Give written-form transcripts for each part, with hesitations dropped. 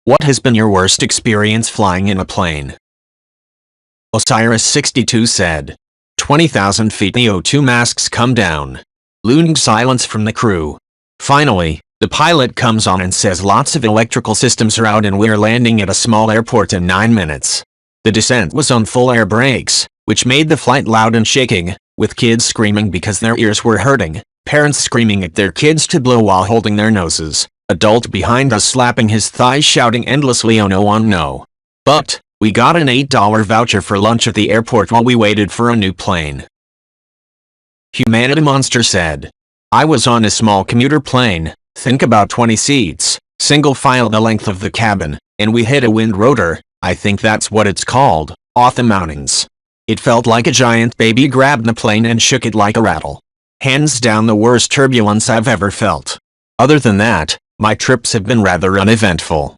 What has been your worst experience flying in a plane? Osiris62 said. 20,000 feet, the O2 masks come down. Looming silence from the crew. Finally, the pilot comes on and says lots of electrical systems are out and we're landing at a small airport in 9 minutes. The descent was on full air brakes, which made the flight loud and shaking, with kids screaming because their ears were hurting, parents screaming at their kids to blow while holding their noses, adult behind us slapping his thighs shouting endlessly oh no oh no. But, we got an $8 voucher for lunch at the airport while we waited for a new plane. Humanity Monster said. I was on a small commuter plane, think about 20 seats, single file the length of the cabin, and we hit a wind rotor, I think that's what it's called, off the mountains. It felt like a giant baby grabbed the plane and shook it like a rattle. Hands down the worst turbulence I've ever felt. Other than that, my trips have been rather uneventful.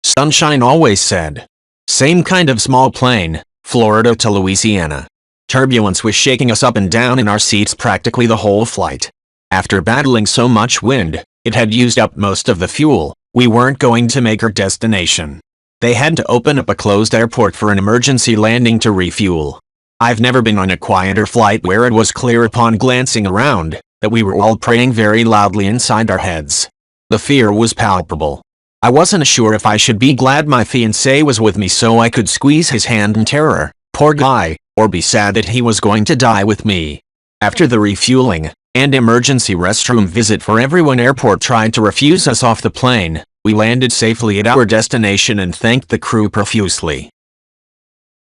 Sunshine always said. Same kind of small plane, Florida to Louisiana. Turbulence was shaking us up and down in our seats practically the whole flight. After battling so much wind, it had used up most of the fuel. We weren't going to make our destination. They had to open up a closed airport for an emergency landing to refuel. I've never been on a quieter flight where it was clear upon glancing around that we were all praying very loudly inside our heads. The fear was palpable. I wasn't sure if I should be glad my fiancé was with me so I could squeeze his hand in terror, poor guy, or be sad that he was going to die with me. After the refueling and emergency restroom visit for everyone, airport tried to refuse us off the plane. We landed safely at our destination and thanked the crew profusely.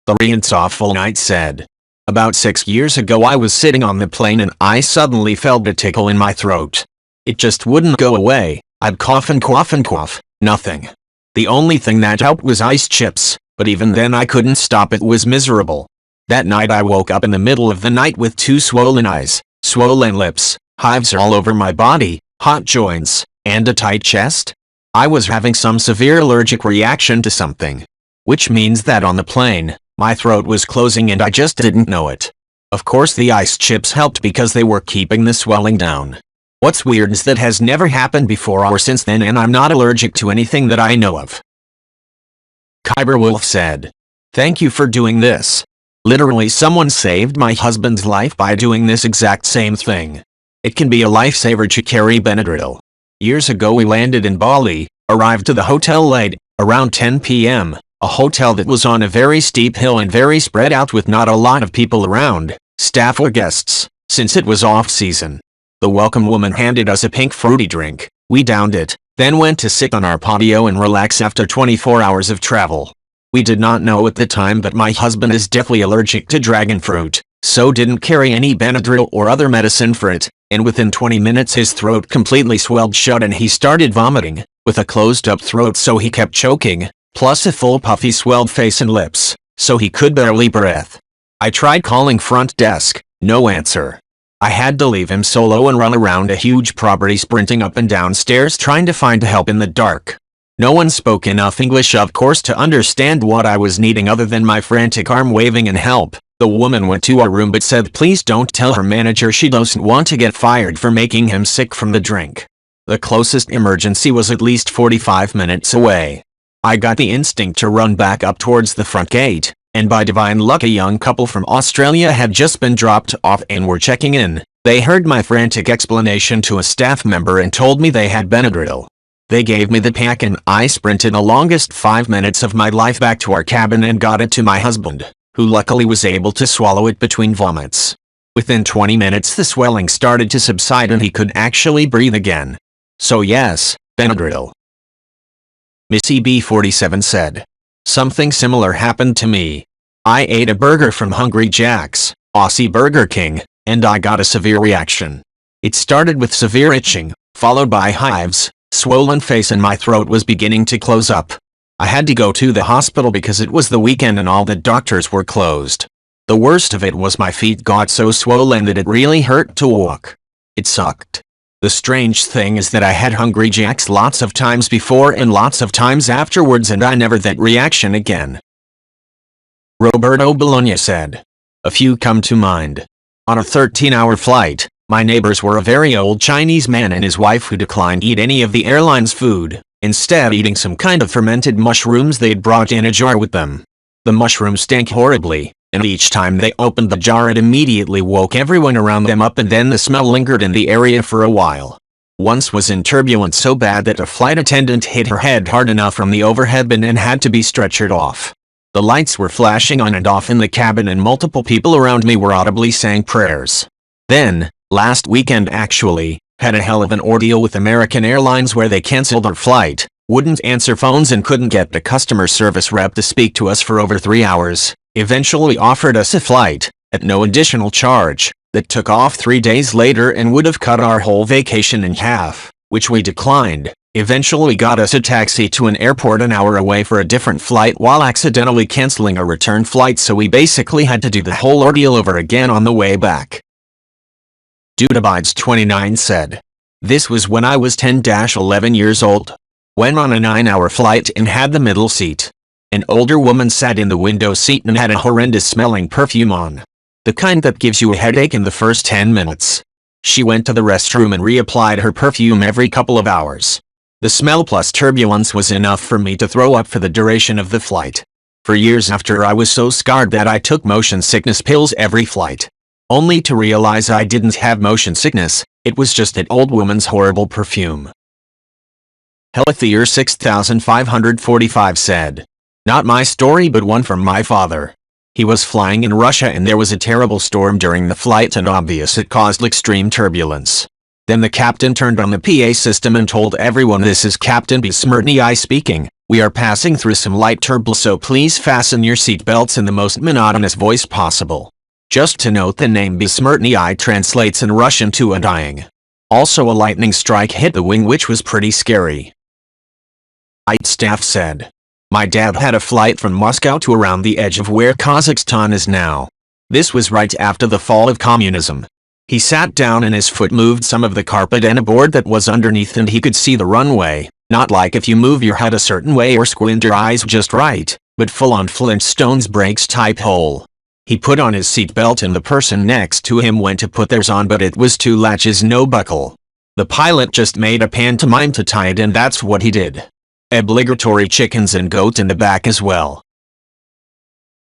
The Rian's Awful Night said. About 6 years ago I was sitting on the plane and I suddenly felt a tickle in my throat. It just wouldn't go away. I'd cough and cough and cough, nothing. The only thing that helped was ice chips, but even then I couldn't stop, it was miserable. That night I woke up in the middle of the night with 2 swollen eyes, swollen lips, hives all over my body, hot joints, and a tight chest. I was having some severe allergic reaction to something. Which means that on the plane, my throat was closing and I just didn't know it. Of course the ice chips helped because they were keeping the swelling down. What's weird is that has never happened before or since then, and I'm not allergic to anything that I know of. Kyber Wolf said. Thank you for doing this. Literally someone saved my husband's life by doing this exact same thing. It can be a lifesaver to carry Benadryl. Years ago we landed in Bali, arrived to the hotel late, around 10 p.m., a hotel that was on a very steep hill and very spread out with not a lot of people around, staff or guests, since it was off-season. The welcome woman handed us a pink fruity drink. We downed it, then went to sit on our patio and relax after 24 hours of travel. We did not know at the time, but my husband is deathly allergic to dragon fruit, so didn't carry any Benadryl or other medicine for it, and within 20 minutes his throat completely swelled shut and he started vomiting, with a closed-up throat so he kept choking, plus a full puffy swelled face and lips, so he could barely breathe. I tried calling front desk, no answer. I had to leave him solo and run around a huge property sprinting up and down stairs trying to find help in the dark. No one spoke enough English, of course, to understand what I was needing other than my frantic arm waving and help. The woman went to our room but said please don't tell her manager she doesn't want to get fired for making him sick from the drink. The closest emergency was at least 45 minutes away. I got the instinct to run back up towards the front gate, and by divine luck a young couple from Australia had just been dropped off and were checking in. They heard my frantic explanation to a staff member and told me they had Benadryl. They gave me the pack and I sprinted the longest 5 minutes of my life back to our cabin and got it to my husband, who luckily was able to swallow it between vomits. Within 20 minutes the swelling started to subside and he could actually breathe again. So yes, Benadryl. Missy B47 said. Something similar happened to me. I ate a burger from Hungry Jack's, Aussie Burger King, and I got a severe reaction. It started with severe itching, followed by hives, swollen face, and my throat was beginning to close up. I had to go to the hospital because it was the weekend and all the doctors were closed. The worst of it was my feet got so swollen that it really hurt to walk. It sucked. The strange thing is that I had Hungry Jack's lots of times before and lots of times afterwards and I never had that reaction again. Roberto Bologna said. A few come to mind. On a 13-hour flight, my neighbors were a very old Chinese man and his wife who declined to eat any of the airline's food. instead eating some kind of fermented mushrooms they'd brought in a jar with them. The mushrooms stank horribly, and each time they opened the jar it immediately woke everyone around them up, and then the smell lingered in the area for a while. Once was in turbulence so bad that a flight attendant hit her head hard enough from the overhead bin and had to be stretchered off. The lights were flashing on and off in the cabin and multiple people around me were audibly saying prayers. Then, last weekend actually, had a hell of an ordeal with American Airlines where they canceled our flight, wouldn't answer phones and couldn't get the customer service rep to speak to us for over 3 hours, eventually offered us a flight, at no additional charge, that took off 3 days later and would have cut our whole vacation in half, which we declined, eventually got us a taxi to an airport an hour away for a different flight while accidentally canceling a return flight, so we basically had to do the whole ordeal over again on the way back. Dude Abides 29 said, "This was when I was 10-11 years old. Went on a 9-hour flight and had the middle seat. An older woman sat in the window seat and had a horrendous smelling perfume on. The kind that gives you a headache in the first 10 minutes. She went to the restroom and reapplied her perfume every couple of hours. The smell plus turbulence was enough for me to throw up for the duration of the flight. For years after I was so scarred that I took motion sickness pills every flight. Only to realize I didn't have motion sickness, it was just that old woman's horrible perfume." Healthier 6545 said, "Not my story but one from my father. He was flying in Russia and there was a terrible storm during the flight and obvious it caused extreme turbulence. Then the captain turned on the PA system and told everyone, 'This is Captain Besmirtny speaking. We are passing through some light turbulence, so please fasten your seatbelts,' in the most monotonous voice possible. Just to note, the name Besmirtny translates in Russian to a dying. Also a lightning strike hit the wing, which was pretty scary." IT staff said, "My dad had a flight from Moscow to around the edge of where Kazakhstan is now. This was right after the fall of communism. He sat down and his foot moved some of the carpet and a board that was underneath and he could see the runway, not like if you move your head a certain way or squint your eyes just right, but full-on Flintstones brakes type hole. He put on his seatbelt and the person next to him went to put theirs on, but it was 2 latches no buckle. The pilot just made a pantomime to tie it and that's what he did. Obligatory chickens and goat in the back as well."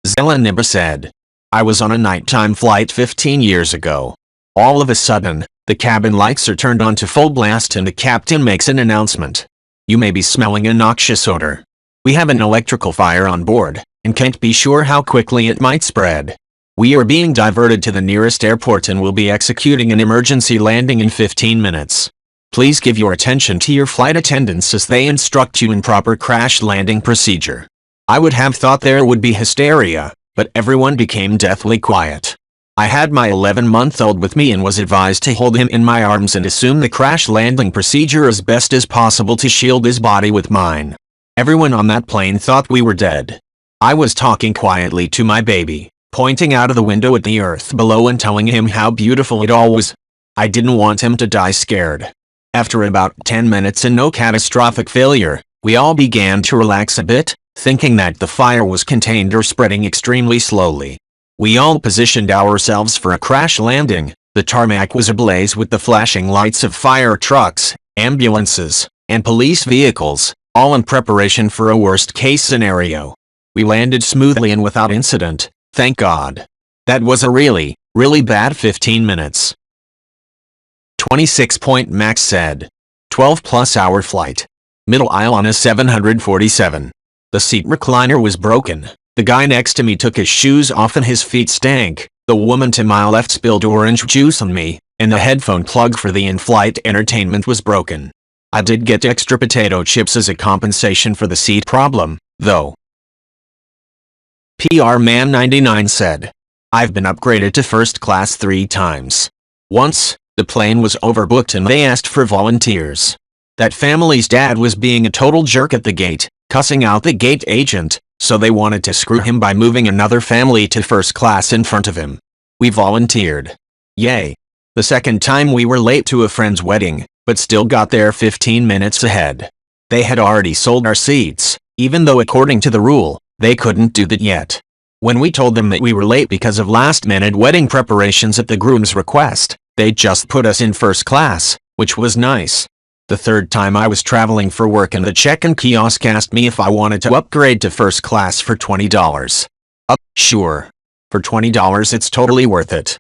Zelenibra said, "I was on a nighttime flight 15 years ago. All of a sudden, the cabin lights are turned on to full blast and the captain makes an announcement. 'You may be smelling a noxious odor. We have an electrical fire on board, and can't be sure how quickly it might spread. We are being diverted to the nearest airport and will be executing an emergency landing in 15 minutes. Please give your attention to your flight attendants as they instruct you in proper crash landing procedure.' I would have thought there would be hysteria, but everyone became deathly quiet. I had my 11-month-old with me and was advised to hold him in my arms and assume the crash landing procedure as best as possible to shield his body with mine. Everyone on that plane thought we were dead. I was talking quietly to my baby, pointing out of the window at the earth below and telling him how beautiful it all was. I didn't want him to die scared. After about 10 minutes and no catastrophic failure, we all began to relax a bit, thinking that the fire was contained or spreading extremely slowly. We all positioned ourselves for a crash landing. The tarmac was ablaze with the flashing lights of fire trucks, ambulances, and police vehicles, all in preparation for a worst-case scenario. We landed smoothly and without incident, thank God. That was a really, really bad 15 minutes. 26 Point Max said, 12+ hour flight. Middle aisle on a 747. The seat recliner was broken. The guy next to me took his shoes off and his feet stank. The woman to my left spilled orange juice on me, and the headphone plug for the in-flight entertainment was broken. I did get extra potato chips as a compensation for the seat problem, though. PR Man 99 said, "I've been upgraded to first class 3 times. Once, the plane was overbooked and they asked for volunteers. That family's dad was being a total jerk at the gate, cussing out the gate agent, so they wanted to screw him by moving another family to first class in front of him. We volunteered. Yay. The second time we were late to a friend's wedding, but still got there 15 minutes ahead. They had already sold our seats, even though according to the rule, they couldn't do that yet. When we told them that we were late because of last-minute wedding preparations at the groom's request, they just put us in first class, which was nice. The third time I was traveling for work and the check-in kiosk asked me if I wanted to upgrade to first class for $20. Sure. For $20 it's totally worth it.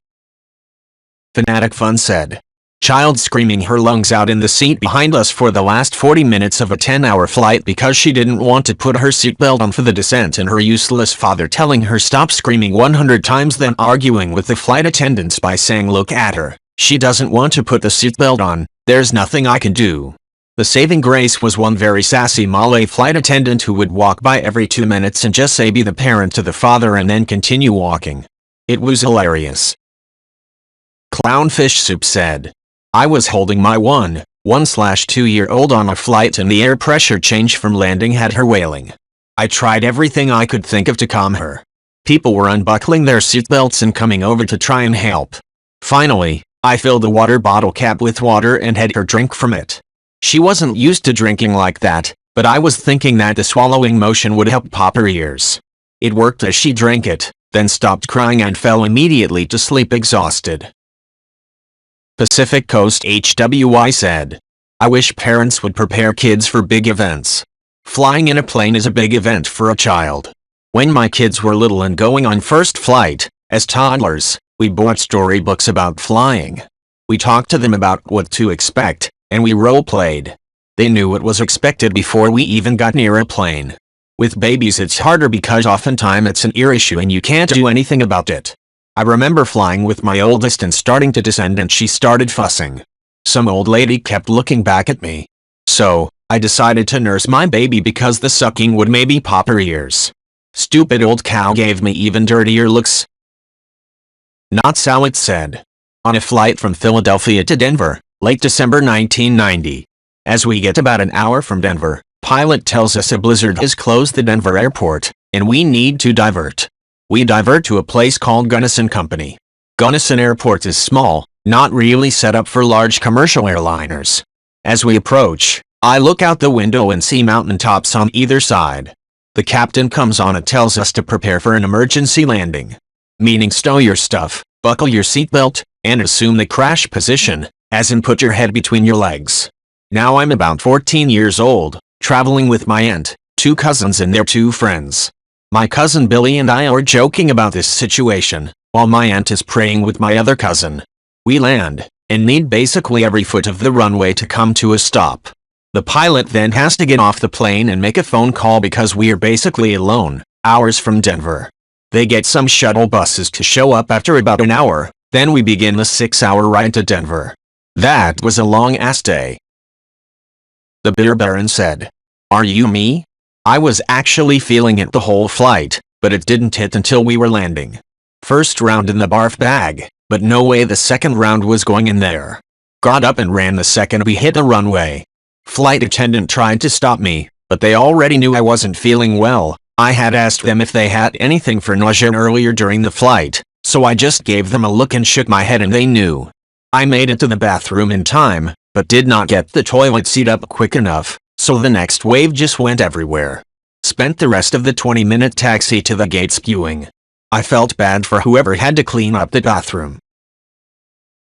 Fanatic Fun said. Child screaming her lungs out in the seat behind us for the last 40 minutes of a 10-hour flight because she didn't want to put her seatbelt on for the descent, and her useless father telling her stop screaming 100 times, then arguing with the flight attendants by saying, "Look at her. She doesn't want to put the seatbelt on. There's nothing I can do." The saving grace was one very sassy Malay flight attendant who would walk by every 2 minutes and just say be the parent to the father and then continue walking. It was hilarious. Clownfish Soup said. I was holding my 1/2-year-old on a flight and the air pressure change from landing had her wailing. I tried everything I could think of to calm her. People were unbuckling their seatbelts and coming over to try and help. Finally, I filled the water bottle cap with water and had her drink from it. She wasn't used to drinking like that, but I was thinking that the swallowing motion would help pop her ears. It worked as she drank it, then stopped crying and fell immediately to sleep exhausted. Pacific Coast HWY said. I wish parents would prepare kids for big events. Flying in a plane is a big event for a child. When my kids were little and going on first flight, as toddlers, we bought storybooks about flying. We talked to them about what to expect, and we role-played. They knew what was expected before we even got near a plane. With babies it's harder because oftentimes it's an ear issue and you can't do anything about it. I remember flying with my oldest and starting to descend and she started fussing. Some old lady kept looking back at me. So, I decided to nurse my baby because the sucking would maybe pop her ears. Stupid old cow gave me even dirtier looks. Not so it said. On a flight from Philadelphia to Denver, late December 1990. As we get about an hour from Denver, pilot tells us a blizzard has closed the Denver airport, and we need to divert. We divert to a place called Gunnison Company. Gunnison Airport is small, not really set up for large commercial airliners. As we approach, I look out the window and see mountaintops on either side. The captain comes on and tells us to prepare for an emergency landing. Meaning stow your stuff, buckle your seatbelt, and assume the crash position, as in put your head between your legs. Now I'm about 14 years old, traveling with my aunt, 2 cousins and their 2 friends. My cousin Billy and I are joking about this situation, while my aunt is praying with my other cousin. We land, and need basically every foot of the runway to come to a stop. The pilot then has to get off the plane and make a phone call because we're basically alone, hours from Denver. They get some shuttle buses to show up after about an hour, then we begin the 6-hour ride to Denver. That was a long-ass day. The Beer Baron said. Are you me? I was actually feeling it the whole flight, but it didn't hit until we were landing. First round in the barf bag, but no way the second round was going in there. Got up and ran the second we hit the runway. Flight attendant tried to stop me, but they already knew I wasn't feeling well. I had asked them if they had anything for nausea earlier during the flight, so I just gave them a look and shook my head and they knew. I made it to the bathroom in time, but did not get the toilet seat up quick enough, so the next wave just went everywhere. Spent the rest of the 20-minute taxi to the gate spewing. I felt bad for whoever had to clean up the bathroom.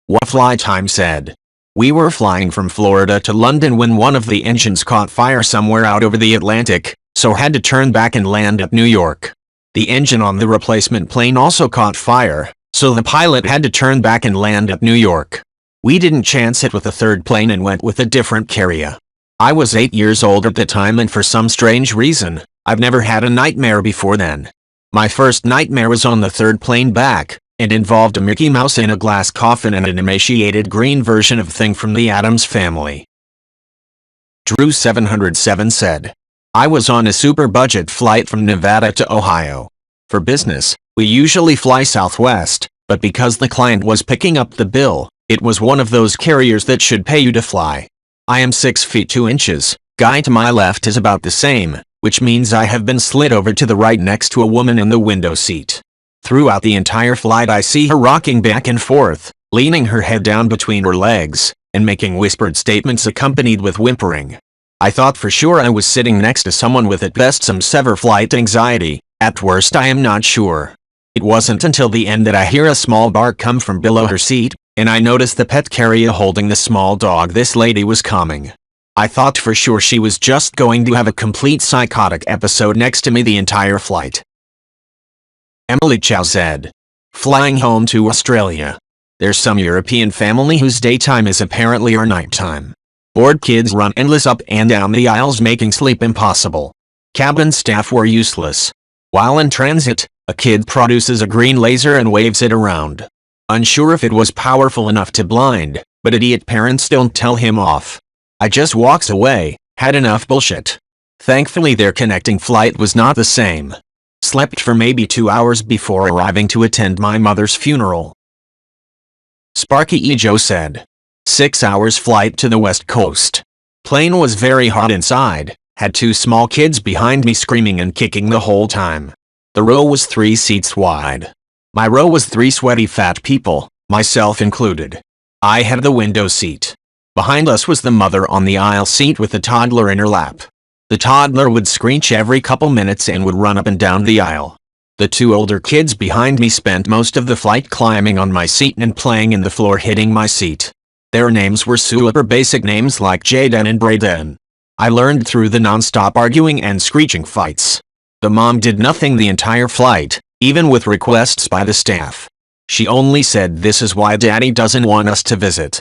What Fly Time said. We were flying from Florida to London when one of the engines caught fire somewhere out over the Atlantic, so had to turn back and land at New York. The engine on the replacement plane also caught fire, so the pilot had to turn back and land at New York. We didn't chance it with a third plane and went with a different carrier. I was 8 years old at the time and for some strange reason, I've never had a nightmare before then. My first nightmare was on the third plane back, and involved a Mickey Mouse in a glass coffin and an emaciated green version of Thing from the Addams Family. Drew 707 said. I was on a super budget flight from Nevada to Ohio. For business, we usually fly Southwest, but because the client was picking up the bill, it was one of those carriers that should pay you to fly. I am 6 feet 2 inches, guy to my left is about the same, which means I have been slid over to the right next to a woman in the window seat. Throughout the entire flight I see her rocking back and forth, leaning her head down between her legs, and making whispered statements accompanied with whimpering. I thought for sure I was sitting next to someone with at best some severe flight anxiety, at worst I am not sure. It wasn't until the end that I hear a small bark come from below her seat, and I notice the pet carrier holding the small dog this lady was calming. I thought for sure she was just going to have a complete psychotic episode next to me the entire flight. Emily Chow said, flying home to Australia. There's some European family whose daytime is apparently our nighttime. Bored kids run endless up and down the aisles making sleep impossible. Cabin staff were useless. While in transit, a kid produces a green laser and waves it around. Unsure if it was powerful enough to blind, but idiot parents don't tell him off. I just walks away, had enough bullshit. Thankfully their connecting flight was not the same. Slept for maybe 2 hours before arriving to attend my mother's funeral. Sparky E. Joe said, 6 hours flight to the west coast. Plane was very hot inside, had 2 small kids behind me screaming and kicking the whole time. The row was 3 seats wide. My row was 3 sweaty fat people, myself included. I had the window seat. Behind us was the mother on the aisle seat with the toddler in her lap. The toddler would screech every couple minutes and would run up and down the aisle. The 2 older kids behind me spent most of the flight climbing on my seat and playing in the floor hitting my seat. Their names were super basic names like Jaden and Brayden. I learned through the non-stop arguing and screeching fights. The mom did nothing the entire flight, even with requests by the staff. She only said this is why Daddy doesn't want us to visit.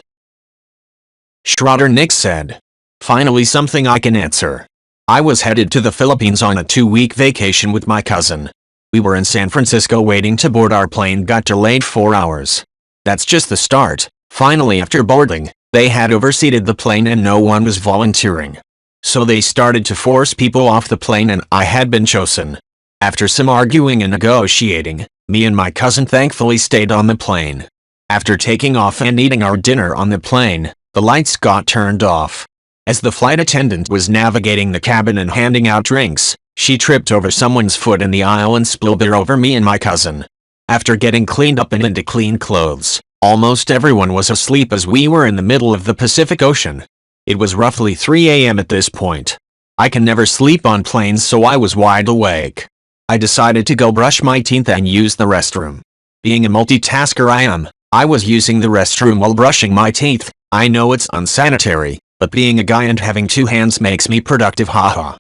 Schroeder Nick said, finally something I can answer. I was headed to the Philippines on a 2-week vacation with my cousin. We were in San Francisco waiting to board. Our plane got delayed 4 hours. That's just the start. Finally after boarding, they had overseated the plane and no one was volunteering. So they started to force people off the plane and I had been chosen. After some arguing and negotiating, me and my cousin thankfully stayed on the plane. After taking off and eating our dinner on the plane, the lights got turned off. As the flight attendant was navigating the cabin and handing out drinks, she tripped over someone's foot in the aisle and spilled beer over me and my cousin. After getting cleaned up and into clean clothes, almost everyone was asleep as we were in the middle of the Pacific Ocean. It was roughly 3 a.m. at this point. I can never sleep on planes, so I was wide awake. I decided to go brush my teeth and use the restroom. Being a multitasker I was using the restroom while brushing my teeth. I know it's unsanitary, but being a guy and having 2 hands makes me productive, haha.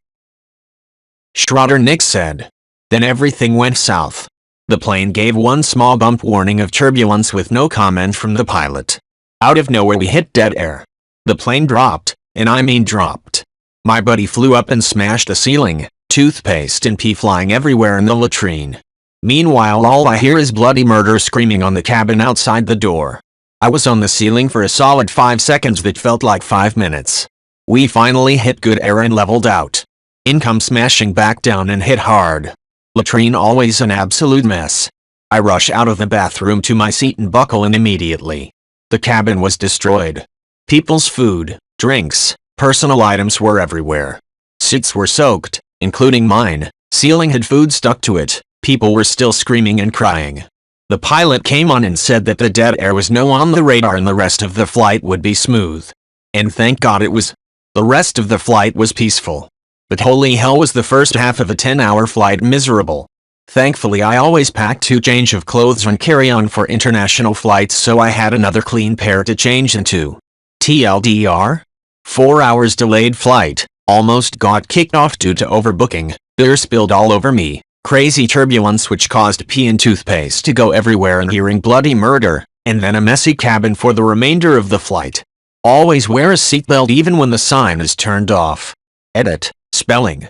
Schroeder Nick said. Then everything went south. The plane gave 1 small bump warning of turbulence with no comment from the pilot. Out of nowhere we hit dead air. The plane dropped, and I mean dropped. My buddy flew up and smashed the ceiling, toothpaste and pee flying everywhere in the latrine. Meanwhile all I hear is bloody murder screaming on the cabin outside the door. I was on the ceiling for a solid 5 seconds that felt like 5 minutes. We finally hit good air and leveled out. In come smashing back down and hit hard. Latrine always an absolute mess. I rush out of the bathroom to my seat and buckle in immediately. The cabin was destroyed. People's food, drinks, personal items were everywhere. Seats were soaked, including mine. Ceiling had food stuck to it. People were still screaming and crying. The pilot came on and said that the dead air was no on the radar and the rest of the flight would be smooth. And thank God it was. The rest of the flight was peaceful. But holy hell was the first half of a 10-hour flight miserable. Thankfully I always pack 2 change of clothes on carry-on for international flights, so I had another clean pair to change into. TLDR? 4 hours delayed flight, almost got kicked off due to overbooking, beer spilled all over me. Crazy turbulence which caused pee and toothpaste to go everywhere and hearing bloody murder, and then a messy cabin for the remainder of the flight. Always wear a seatbelt even when the sign is turned off. Edit. Spelling.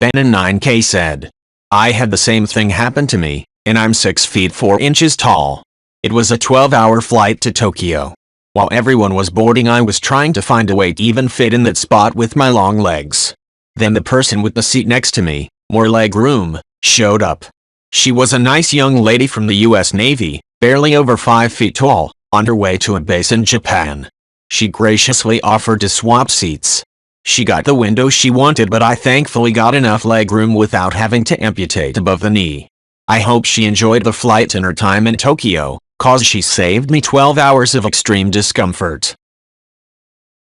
Benin 9K said. I had the same thing happen to me, and I'm 6 feet 4 inches tall. It was a 12-hour flight to Tokyo. While everyone was boarding I was trying to find a way to even fit in that spot with my long legs. Then the person with the seat next to me, more leg room, showed up. She was a nice young lady from the US Navy, barely over 5 feet tall, on her way to a base in Japan. She graciously offered to swap seats. She got the window she wanted, but I thankfully got enough leg room without having to amputate above the knee. I hope she enjoyed the flight and her time in Tokyo, cause she saved me 12 hours of extreme discomfort.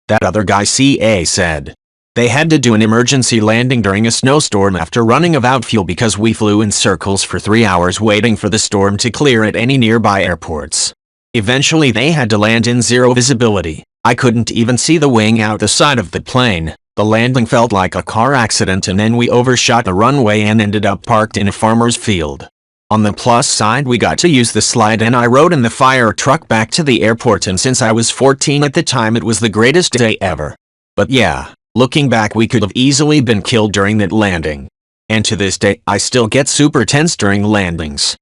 That other guy CA said. They had to do an emergency landing during a snowstorm after running out of fuel because we flew in circles for 3 hours waiting for the storm to clear at any nearby airports. Eventually they had to land in zero visibility, I couldn't even see the wing out the side of the plane. The landing felt like a car accident, and then we overshot the runway and ended up parked in a farmer's field. On the plus side, we got to use the slide and I rode in the fire truck back to the airport, and since I was 14 at the time, it was the greatest day ever. But yeah, looking back, we could have easily been killed during that landing. And to this day, I still get super tense during landings.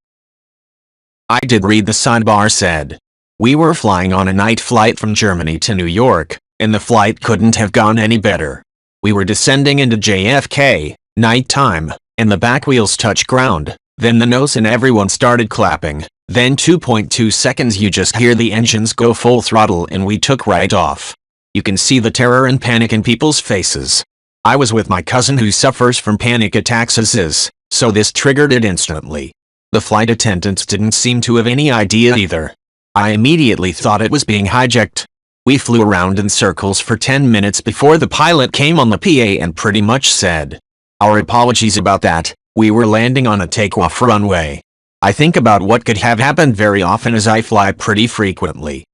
I did read the sidebar said. We were flying on a night flight from Germany to New York, and the flight couldn't have gone any better. We were descending into JFK, nighttime, and the back wheels touched ground. Then the nose and everyone started clapping. Then 2.2 seconds you just hear the engines go full throttle and we took right off. You can see the terror and panic in people's faces. I was with my cousin who suffers from panic attacks as is, so this triggered it instantly. The flight attendants didn't seem to have any idea either. I immediately thought it was being hijacked. We flew around in circles for 10 minutes before the pilot came on the PA and pretty much said, "Our apologies about that. We were landing on a takeoff runway." I think about what could have happened very often as I fly pretty frequently.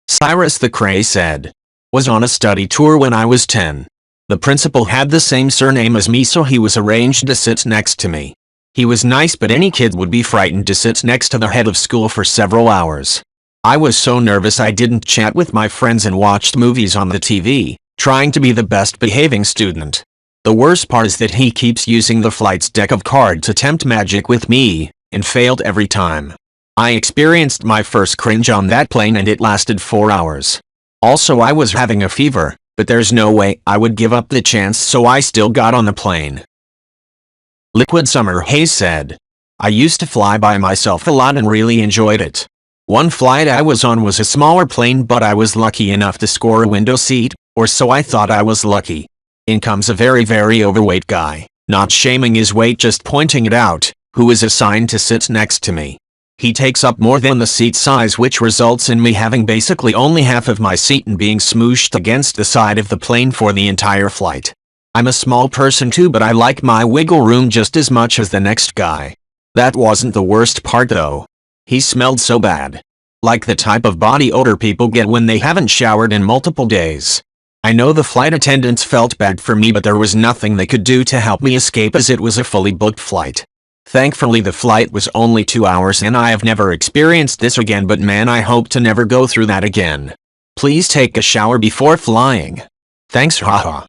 Cyrus the Cray said, "Was on a study tour when I was 10. The principal had the same surname as me, so he was arranged to sit next to me. He was nice, but any kid would be frightened to sit next to the head of school for several hours. I was so nervous I didn't chat with my friends and watched movies on the TV, trying to be the best behaving student. The worst part is that he keeps using the flight's deck of cards to tempt magic with me, and failed every time. I experienced my first cringe on that plane and it lasted 4 hours. Also, I was having a fever, but there's no way I would give up the chance, so I still got on the plane." Liquid Summer Haze said, "I used to fly by myself a lot and really enjoyed it. One flight I was on was a smaller plane, but I was lucky enough to score a window seat, or so I thought. I was lucky. In comes a very overweight guy, not shaming his weight, just pointing it out, who is assigned to sit next to me. He takes up more than the seat size, which results in me having basically only half of my seat and being smooshed against the side of the plane for the entire flight. I'm a small person too, but I like my wiggle room just as much as the next guy. That wasn't the worst part though. He smelled so bad. Like the type of body odor people get when they haven't showered in multiple days. I know the flight attendants felt bad for me, but there was nothing they could do to help me escape as it was a fully booked flight. Thankfully the flight was only 2 hours and I have never experienced this again, but man, I hope to never go through that again. Please take a shower before flying. Thanks, haha."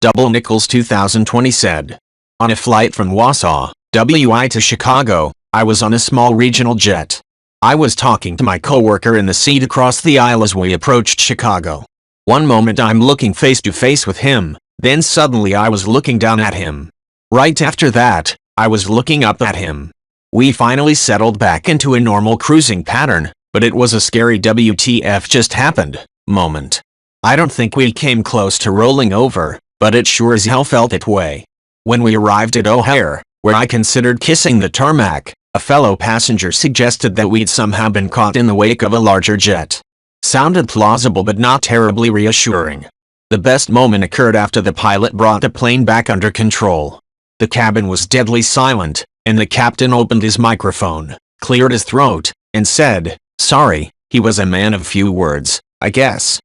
Double Nichols 2020 said, "On a flight from Wausau, WI to Chicago, I was on a small regional jet. I was talking to my coworker in the seat across the aisle as we approached Chicago. One moment I'm looking face to face with him, then suddenly I was looking down at him. Right after that, I was looking up at him. We finally settled back into a normal cruising pattern, but it was a scary WTF just happened moment. I don't think we came close to rolling over, but it sure as hell felt that way. When we arrived at O'Hare, where I considered kissing the tarmac, a fellow passenger suggested that we'd somehow been caught in the wake of a larger jet. Sounded plausible but not terribly reassuring. The best moment occurred after the pilot brought the plane back under control. The cabin was deadly silent, and the captain opened his microphone, cleared his throat, and said, "Sorry." He was a man of few words, I guess.